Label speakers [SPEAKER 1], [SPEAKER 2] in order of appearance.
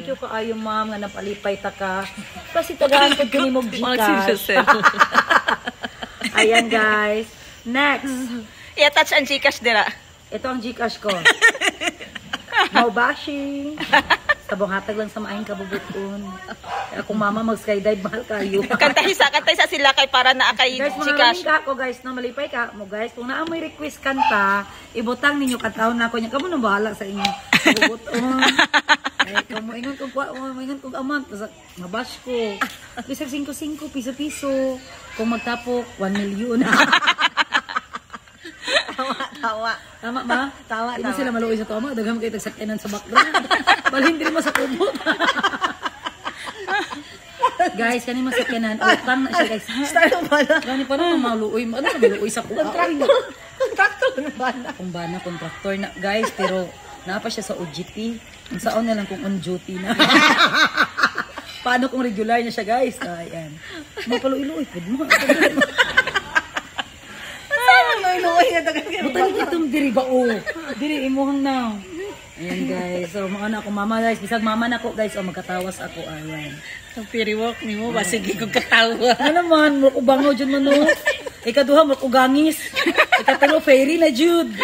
[SPEAKER 1] Thank you kaayo ma'am nga napalipay ta ka. Kasi tagahan ko kinimog Gcash. Ayan guys. Next.
[SPEAKER 2] I-attach ang Gcash dira.
[SPEAKER 1] Ito ang Gcash ko. No bashing. Sabong hatag lang sa maayong kabubuton. Kung mama mag-skydive, mahal kayo.
[SPEAKER 2] Kantay sa sila kay para na kay
[SPEAKER 1] Guys,
[SPEAKER 2] Gcash.
[SPEAKER 1] ka ako guys, no, malipay ka mo guys. Kung naa may request kanta, ibutang ninyo kantahon na ako niya. Kamu nang bahala sa inyo. Kabubuton. Ay, kamuingon kong amount. Mabash ko. Bisag 5-5, piso-piso. Kung magtapok, 1 million.
[SPEAKER 2] Tawa.
[SPEAKER 1] Tama ba?
[SPEAKER 2] Tawa.
[SPEAKER 1] Hindi sila maluoy sa tama. Dagham kayo tagsakyanan sa background. Balhin din mo sa kubot. Guys, kani masakyanan. Utang na siya guys.
[SPEAKER 2] Start ba na?
[SPEAKER 1] Gani pa na maluoy. Ano na maluoy sa kuha?
[SPEAKER 2] Kontraktor na ba na?
[SPEAKER 1] Kung ba na, kontraktor na. Guys, pero napa siya sa OJT. Ang saon na lang kung on duty na. Paano kung regular na siya guys? Ayan. Mapaluoy-luoy. Pwede mo. Butang itong diri ba o? Diri imuhang na. Ayan guys. So mga anak ko mama guys. Bisag mama na ko guys. O magkatawas ako. Ayan.
[SPEAKER 2] Ang piriwalk ni mo ba? Sige kong katawa.
[SPEAKER 1] Ano naman? Murok ubangaw dyan man no? Ikaduha murok ugangis. Ikatalo fairy na Jude.